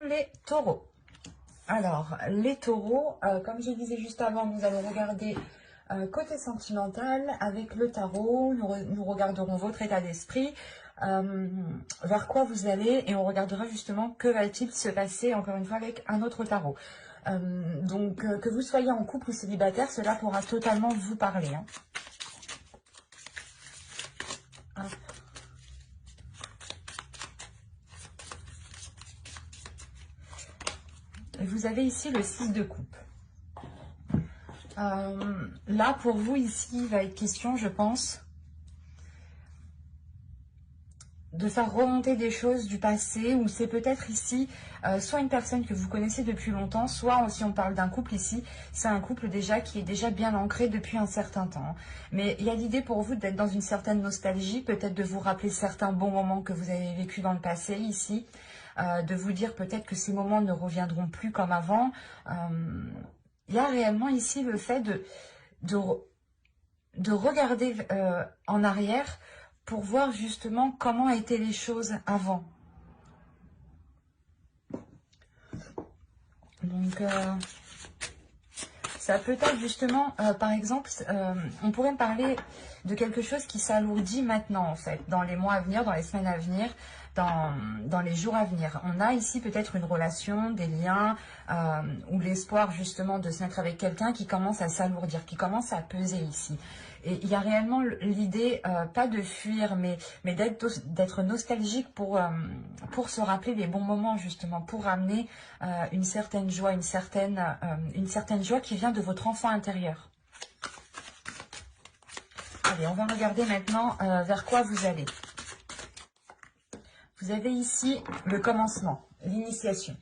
les taureaux. Alors, les taureaux, comme je disais juste avant, nous allons regarder côté sentimental avec le tarot. Nous regarderons votre état d'esprit, vers quoi vous allez, et on regardera justement que va-t-il se passer, encore une fois, avec un autre tarot. Donc, que vous soyez en couple ou célibataire, cela pourra totalement vous parler. Hein. Hop. Vous avez ici le 6 de coupe. Là, pour vous, ici, il va être question, je pense, de faire remonter des choses du passé, ou c'est peut-être ici, soit une personne que vous connaissez depuis longtemps, soit, si on parle d'un couple ici, c'est un couple déjà qui est déjà bien ancré depuis un certain temps. Mais il y a l'idée pour vous d'être dans une certaine nostalgie, peut-être de vous rappeler certains bons moments que vous avez vécu dans le passé ici, de vous dire peut-être que ces moments ne reviendront plus comme avant. Il y a réellement ici le fait de regarder en arrière pour voir justement comment étaient les choses avant. Donc, ça peut être justement, par exemple, on pourrait me parler de quelque chose qui s'alourdit maintenant, en fait, dans les mois à venir, dans les semaines à venir, dans les jours à venir. On a ici peut-être une relation, des liens, ou l'espoir justement de se mettre avec quelqu'un qui commence à s'alourdir, qui commence à peser ici. Et il y a réellement l'idée, pas de fuir, mais d'être nostalgique pour se rappeler les bons moments, justement, pour amener une certaine joie, une certaine joie qui vient de votre enfant intérieur. Allez, on va regarder maintenant vers quoi vous allez. Vous avez ici le commencement, l'initiation.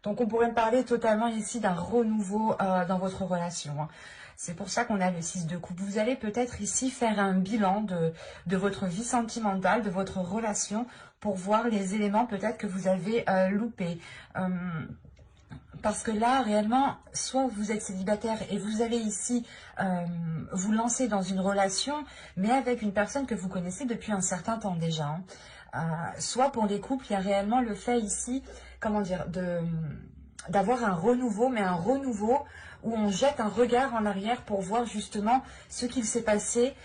Donc, on pourrait me parler totalement ici d'un renouveau dans votre relation. Hein. C'est pour ça qu'on a le 6 de coupe. Vous allez peut-être ici faire un bilan de votre vie sentimentale, de votre relation, pour voir les éléments peut-être que vous avez loupés. Parce que là, réellement, soit vous êtes célibataire et vous allez ici vous lancer dans une relation, mais avec une personne que vous connaissez depuis un certain temps déjà. Hein. Soit pour les couples, il y a réellement le fait ici, comment dire, d'avoir un renouveau, mais un renouveau où on jette un regard en arrière pour voir justement ce qu'il s'est passé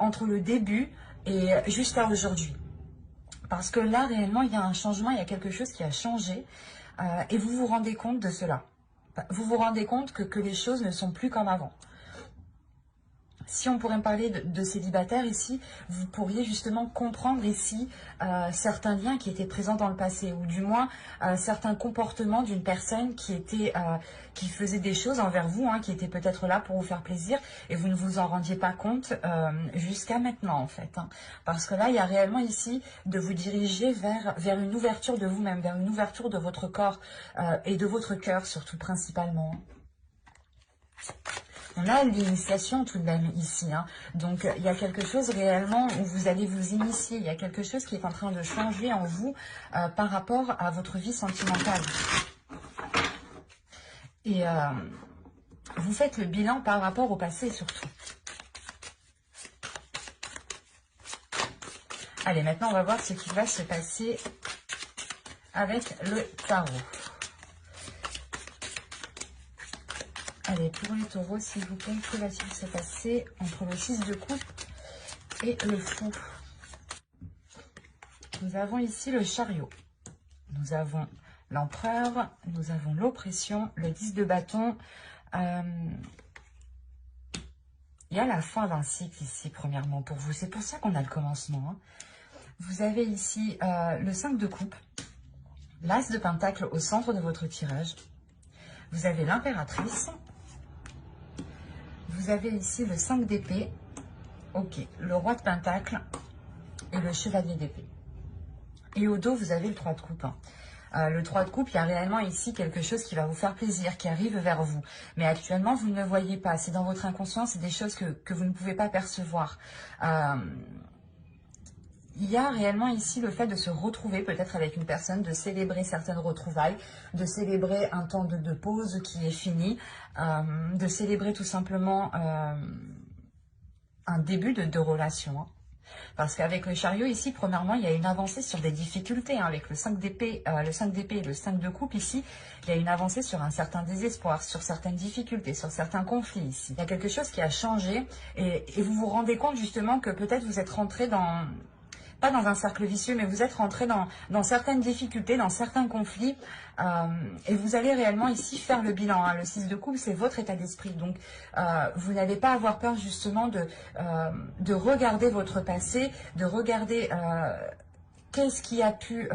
entre le début et jusqu'à aujourd'hui. Parce que là, réellement, il y a un changement, il y a quelque chose qui a changé et vous vous rendez compte de cela. Vous vous rendez compte que les choses ne sont plus comme avant. Si on pourrait me parler de célibataire ici, vous pourriez justement comprendre ici certains liens qui étaient présents dans le passé, ou du moins certains comportements d'une personne qui faisait des choses envers vous, hein, qui était peut-être là pour vous faire plaisir, et vous ne vous en rendiez pas compte jusqu'à maintenant en fait. Hein. Parce que là, il y a réellement ici de vous diriger vers une ouverture de vous-même, vers une ouverture de votre corps et de votre cœur surtout principalement. On a l'initiation tout de même ici, hein. Donc il y a quelque chose réellement où vous allez vous initier, il y a quelque chose qui est en train de changer en vous par rapport à votre vie sentimentale. Et vous faites le bilan par rapport au passé surtout. Allez, maintenant on va voir ce qui va se passer avec le tarot. Allez, pour les taureaux, s'il vous plaît, que va-t-il se passer entre le 6 de coupe et le fou? Nous avons ici le chariot. Nous avons l'empereur, nous avons l'oppression, le 10 de bâton. Il y a la fin d'un cycle ici, premièrement, pour vous. C'est pour ça qu'on a le commencement. Hein. Vous avez ici le 5 de coupe, l'as de pentacle au centre de votre tirage. Vous avez l'impératrice. Vous avez ici le 5 d'épée, ok, le roi de pentacle et le chevalier d'épée. Et au dos, vous avez le 3 de coupe. Hein. Le 3 de coupe, il y a réellement ici quelque chose qui va vous faire plaisir, qui arrive vers vous. Mais actuellement, vous ne le voyez pas. C'est dans votre inconscient, c'est des choses que vous ne pouvez pas percevoir. Il y a réellement ici le fait de se retrouver peut-être avec une personne, de célébrer certaines retrouvailles, de célébrer un temps de pause qui est fini, de célébrer tout simplement un début de relation. Hein. Parce qu'avec le chariot ici, premièrement, il y a une avancée sur des difficultés. Hein, avec le 5 d'épée, et le 5 de coupe ici, il y a une avancée sur un certain désespoir, sur certaines difficultés, sur certains conflits ici. Il y a quelque chose qui a changé et vous vous rendez compte justement que peut-être vous êtes rentré dans... pas dans un cercle vicieux, mais vous êtes rentré dans certaines difficultés, dans certains conflits, et vous allez réellement ici faire le bilan. Hein. Le 6 de coupe, c'est votre état d'esprit. Donc, vous n'allez pas avoir peur justement de regarder votre passé, de regarder qu'est-ce qui a pu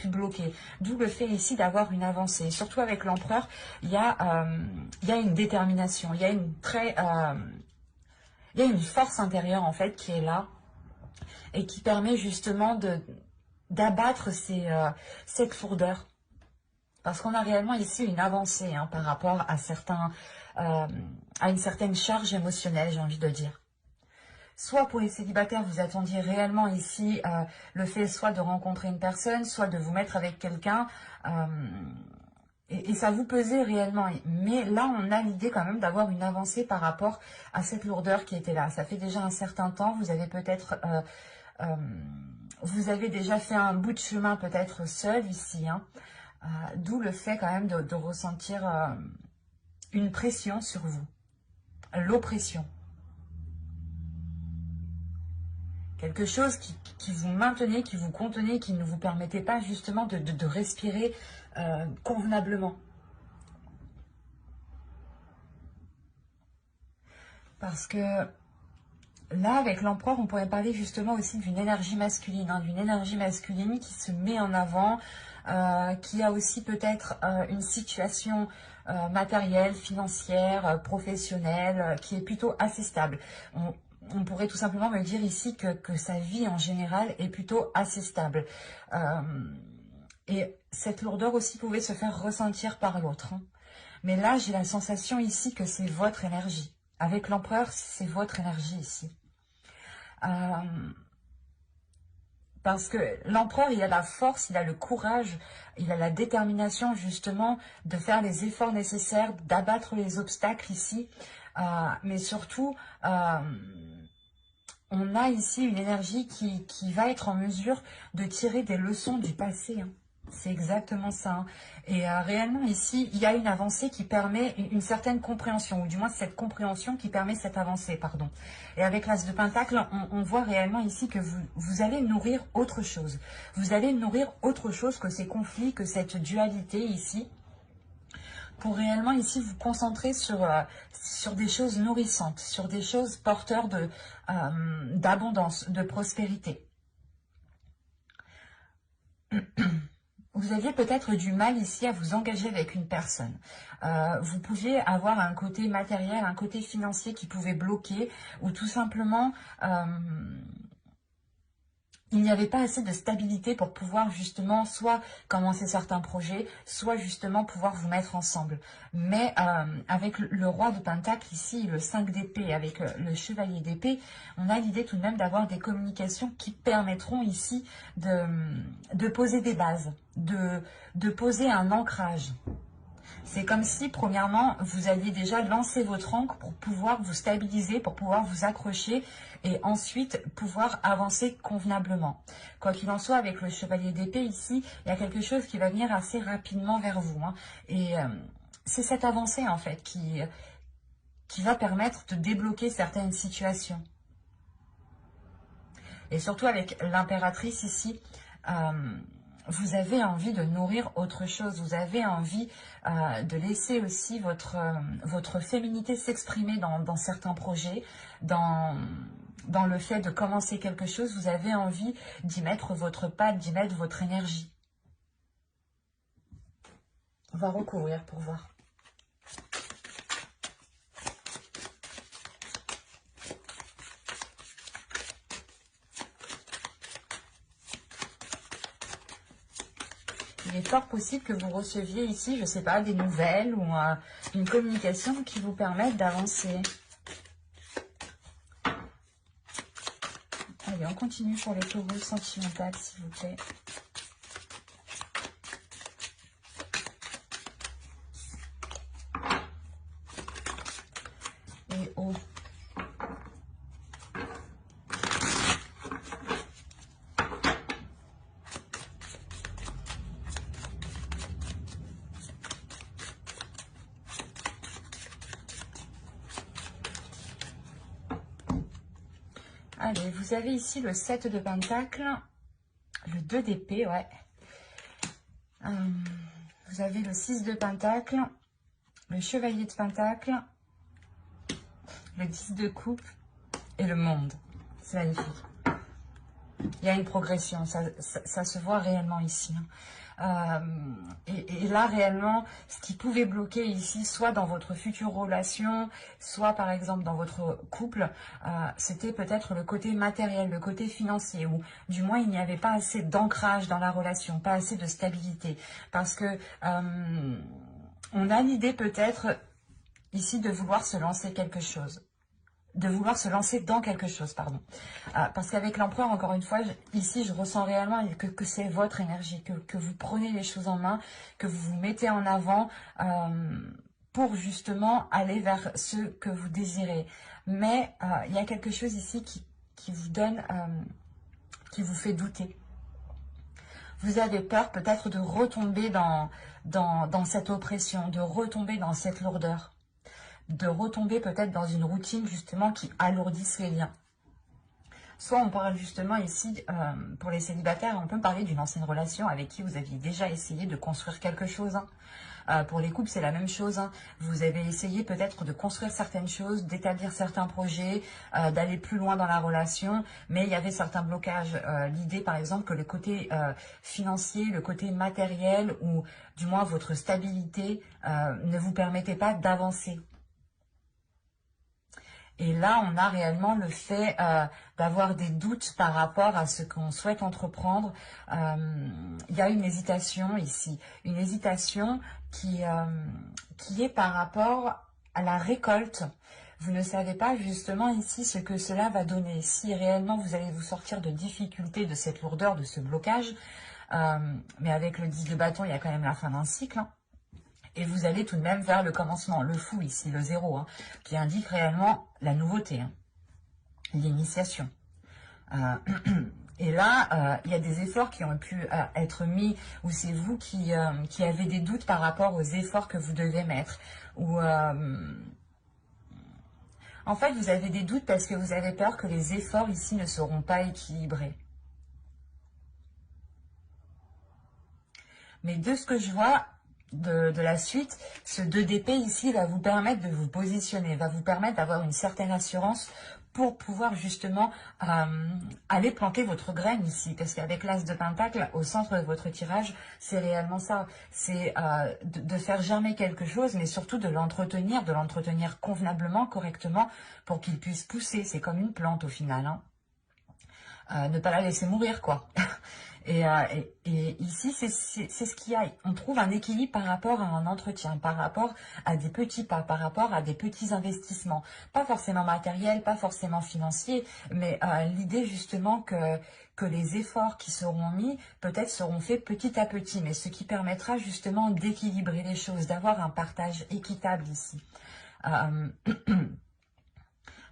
bloquer. D'où le fait ici d'avoir une avancée. Surtout avec l'empereur, il y a une détermination, il y a une force intérieure en fait qui est là, et qui permet justement d'abattre cette lourdeur. Parce qu'on a réellement ici une avancée hein, par rapport à une certaine charge émotionnelle, j'ai envie de dire. Soit pour les célibataires, vous attendiez réellement ici le fait soit de rencontrer une personne, soit de vous mettre avec quelqu'un, et ça vous pesait réellement. Mais là, on a l'idée quand même d'avoir une avancée par rapport à cette lourdeur qui était là. Ça fait déjà un certain temps, vous avez peut-être... vous avez déjà fait un bout de chemin peut-être seul ici, hein, d'où le fait quand même de ressentir une pression sur vous, l'oppression. Quelque chose qui vous maintenait, qui vous contenait, qui ne vous permettait pas justement de respirer convenablement. Parce que là, avec l'empereur, on pourrait parler justement aussi d'une énergie masculine, hein, d'une énergie masculine qui se met en avant, qui a aussi peut-être une situation matérielle, financière, professionnelle, qui est plutôt assez stable. On pourrait tout simplement me dire ici que sa vie en général est plutôt assez stable. Et cette lourdeur aussi pouvait se faire ressentir par l'autre. Hein. Mais là, j'ai la sensation ici que c'est votre énergie. Avec l'empereur, c'est votre énergie ici. Parce que l'empereur, il a la force, il a le courage, il a la détermination justement de faire les efforts nécessaires, d'abattre les obstacles ici. Mais surtout, on a ici une énergie qui va être en mesure de tirer des leçons du passé. Hein. C'est exactement ça. Hein. Et réellement ici, il y a une avancée qui permet une certaine compréhension, ou du moins cette compréhension qui permet cette avancée, pardon. Et avec l'As de Pentacle, on voit réellement ici que vous allez nourrir autre chose. Vous allez nourrir autre chose que ces conflits, que cette dualité ici, pour réellement ici vous concentrer sur des choses nourrissantes, sur des choses porteurs d'abondance, de prospérité. Vous aviez peut-être du mal ici à vous engager avec une personne. Vous pouviez avoir un côté matériel, un côté financier qui pouvait bloquer, ou tout simplement, il n'y avait pas assez de stabilité pour pouvoir justement soit commencer certains projets, soit justement pouvoir vous mettre ensemble. Mais avec le roi de Pentacle ici, le 5 d'épée, avec le chevalier d'épée, on a l'idée tout de même d'avoir des communications qui permettront ici de poser des bases, de poser un ancrage. C'est comme si, premièrement, vous alliez déjà lancer votre ancre pour pouvoir vous stabiliser, pour pouvoir vous accrocher et ensuite pouvoir avancer convenablement. Quoi qu'il en soit, avec le chevalier d'épée ici, il y a quelque chose qui va venir assez rapidement vers vous. Hein. Et c'est cette avancée, en fait, qui va permettre de débloquer certaines situations. Et surtout avec l'impératrice ici, vous avez envie de nourrir autre chose, vous avez envie de laisser aussi votre féminité s'exprimer dans certains projets, dans le fait de commencer quelque chose, vous avez envie d'y mettre votre patte, d'y mettre votre énergie. On va recouvrir pour voir. Il est fort possible que vous receviez ici, je ne sais pas, des nouvelles ou une communication qui vous permette d'avancer. Allez, on continue pour les taureaux sentimentales, s'il vous plaît. Et haut. Allez, vous avez ici le 7 de Pentacle, le 2 d'épée, ouais. Vous avez le 6 de Pentacle, le Chevalier de Pentacle, le 10 de coupe et le monde. C'est magnifique. Il y a une progression, ça se voit réellement ici. Et là, réellement, ce qui pouvait bloquer ici, soit dans votre future relation, soit par exemple dans votre couple, c'était peut-être le côté matériel, le côté financier, ou du moins il n'y avait pas assez d'ancrage dans la relation, pas assez de stabilité. Parce que on a l'idée peut-être ici de vouloir se lancer quelque chose. De vouloir se lancer dans quelque chose, pardon. Parce qu'avec l'empereur, encore une fois, ici, je ressens réellement que c'est votre énergie, que vous prenez les choses en main, que vous vous mettez en avant pour justement aller vers ce que vous désirez. Mais il y a quelque chose ici qui vous donne, qui vous fait douter. Vous avez peur peut-être de retomber dans cette oppression, de retomber dans cette lourdeur, de retomber peut-être dans une routine justement qui alourdisse les liens. Soit on parle justement ici, pour les célibataires, on peut parler d'une ancienne relation avec qui vous aviez déjà essayé de construire quelque chose. Pour les couples, c'est la même chose. Vous avez essayé peut-être de construire certaines choses, d'établir certains projets, d'aller plus loin dans la relation, mais il y avait certains blocages. L'idée, par exemple, que le côté financier, le côté matériel, ou du moins votre stabilité, ne vous permettait pas d'avancer. Et là, on a réellement le fait d'avoir des doutes par rapport à ce qu'on souhaite entreprendre. Il y a une hésitation ici, une hésitation qui est par rapport à la récolte. Vous ne savez pas justement ici ce que cela va donner. Si réellement vous allez vous sortir de difficultés, de cette lourdeur, de ce blocage. Mais avec le 10 de bâton, il y a quand même la fin d'un cycle. Et vous allez tout de même vers le commencement, le fou ici, le 0, qui indique réellement la nouveauté, l'initiation. Et là, il y a des efforts qui ont pu être mis, ou c'est vous qui avez des doutes par rapport aux efforts que vous devez mettre. Ou en fait, vous avez des doutes parce que vous avez peur que les efforts ici ne seront pas équilibrés. Mais de ce que je vois de la suite, ce 2 d'épée ici va vous permettre de vous positionner, va vous permettre d'avoir une certaine assurance pour pouvoir justement aller planter votre graine ici. Parce qu'avec l'as de pentacle, au centre de votre tirage, c'est réellement ça. C'est de faire germer quelque chose, mais surtout de l'entretenir convenablement, correctement, pour qu'il puisse pousser. C'est comme une plante au final. Ne pas la laisser mourir, quoi. Et ici, c'est ce qu'il y a. On trouve un équilibre par rapport à un entretien, par rapport à des petits pas, par rapport à des petits investissements. Pas forcément matériels, pas forcément financiers, mais l'idée justement que les efforts qui seront mis, peut-être seront faits petit à petit, mais ce qui permettra justement d'équilibrer les choses, d'avoir un partage équitable ici.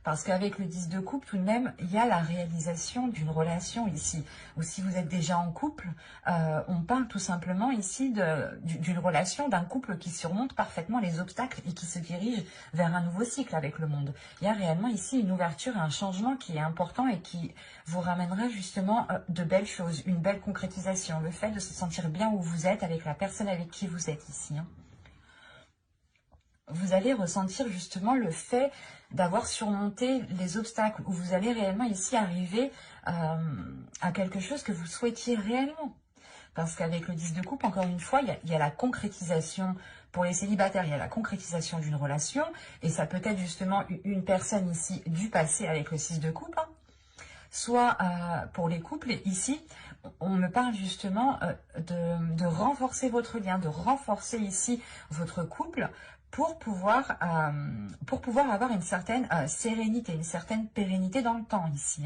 Parce qu'avec le 10 de coupe, tout de même, il y a la réalisation d'une relation ici. Ou si vous êtes déjà en couple, on parle tout simplement ici d'une relation, d'un couple qui surmonte parfaitement les obstacles et qui se dirige vers un nouveau cycle avec le monde. Il y a réellement ici une ouverture, un changement qui est important et qui vous ramènera justement de belles choses, une belle concrétisation. Le fait de se sentir bien où vous êtes avec la personne avec qui vous êtes ici. Vous allez ressentir justement le fait d'avoir surmonté les obstacles, où vous allez réellement ici arriver à quelque chose que vous souhaitiez réellement. Parce qu'avec le 10 de coupe, encore une fois, il y a la concrétisation, pour les célibataires, il y a la concrétisation d'une relation, et ça peut être justement une personne ici du passé avec le 6 de coupe, soit pour les couples, ici, on me parle justement de renforcer votre lien, de renforcer ici votre couple, pour pouvoir avoir une certaine sérénité, une certaine pérennité dans le temps ici.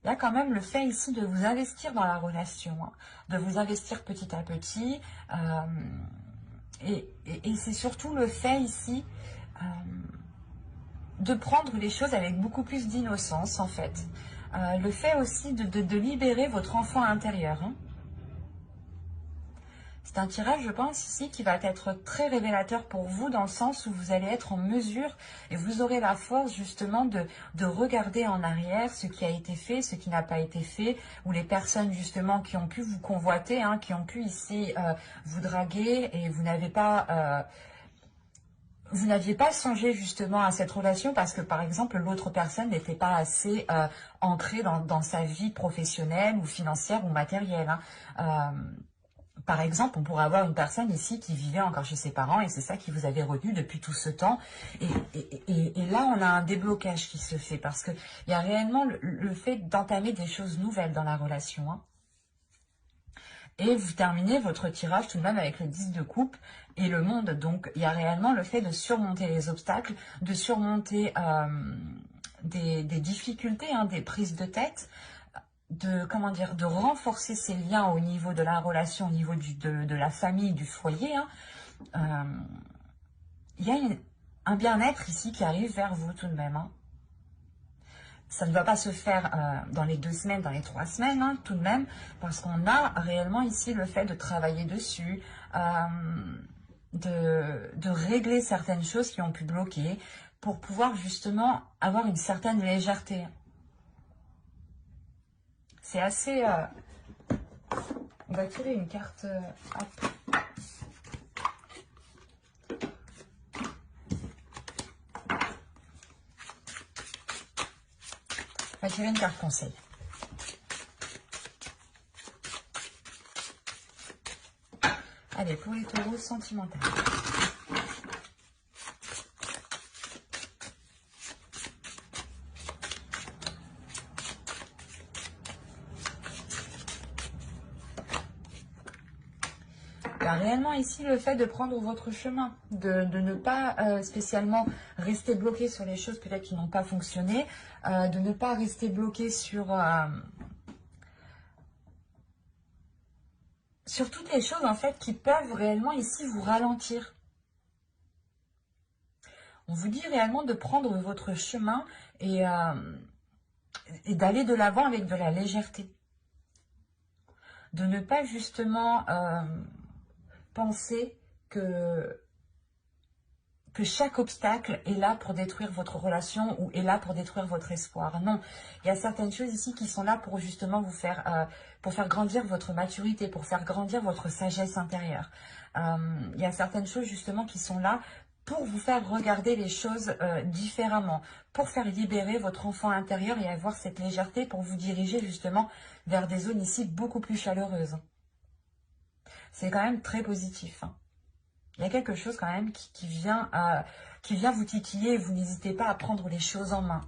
Il y a quand même le fait ici de vous investir dans la relation, de vous investir petit à petit. Et c'est surtout le fait ici de prendre les choses avec beaucoup plus d'innocence en fait. Le fait aussi de libérer votre enfant intérieur. C'est un tirage, je pense, ici, qui va être très révélateur pour vous, dans le sens où vous allez être en mesure et vous aurez la force, justement, de regarder en arrière ce qui a été fait, ce qui n'a pas été fait, ou les personnes, justement, qui ont pu vous convoiter, hein, qui ont pu, ici, vous draguer, et vous n'aviez pas songé justement à cette relation parce que, par exemple, l'autre personne n'était pas assez ancrée dans sa vie professionnelle ou financière ou matérielle, hein. Par exemple, on pourrait avoir une personne ici qui vivait encore chez ses parents et c'est ça qui vous avait retenu depuis tout ce temps. Et là, on a un déblocage qui se fait parce qu'il y a réellement le fait d'entamer des choses nouvelles dans la relation, hein. Et vous terminez votre tirage tout de même avec le 10 de coupe et le monde. Donc, il y a réellement le fait de surmonter les obstacles, de surmonter des difficultés, hein, des prises de tête, comment dire, de renforcer ces liens au niveau de la relation, au niveau de la famille, du foyer, hein. Il y a un bien-être ici qui arrive vers vous tout de même, hein. Ça ne va pas se faire dans les 2 semaines, dans les 3 semaines, hein, tout de même, parce qu'on a réellement ici le fait de travailler dessus, de régler certaines choses qui ont pu bloquer, pour pouvoir justement avoir une certaine légèreté. C'est assez... On va tirer une carte... hop. On va tirer une carte conseil. Allez, pour les taureaux sentimentaux. Réellement ici le fait de prendre votre chemin, de ne pas spécialement rester bloqué sur les choses peut-être qui n'ont pas fonctionné, de ne pas rester bloqué sur toutes les choses en fait qui peuvent réellement ici vous ralentir. On vous dit réellement de prendre votre chemin et d'aller de l'avant avec de la légèreté. De ne pas justement penser que chaque obstacle est là pour détruire votre relation ou est là pour détruire votre espoir. Non, il y a certaines choses ici qui sont là pour justement vous faire, pour faire grandir votre maturité, pour faire grandir votre sagesse intérieure. Il y a certaines choses justement qui sont là pour vous faire regarder les choses différemment, pour faire libérer votre enfant intérieur et avoir cette légèreté pour vous diriger justement vers des zones ici beaucoup plus chaleureuses. C'est quand même très positif, hein. Il y a quelque chose quand même qui vient vous titiller et vous n'hésitez pas à prendre les choses en main,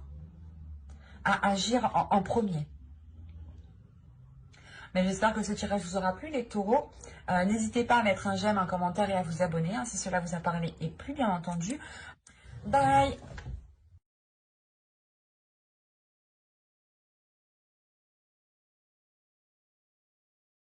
à agir en premier. Mais j'espère que ce tirage vous aura plu, les taureaux. N'hésitez pas à mettre un j'aime, un commentaire et à vous abonner, hein, si cela vous a parlé et plu, bien entendu. Bye!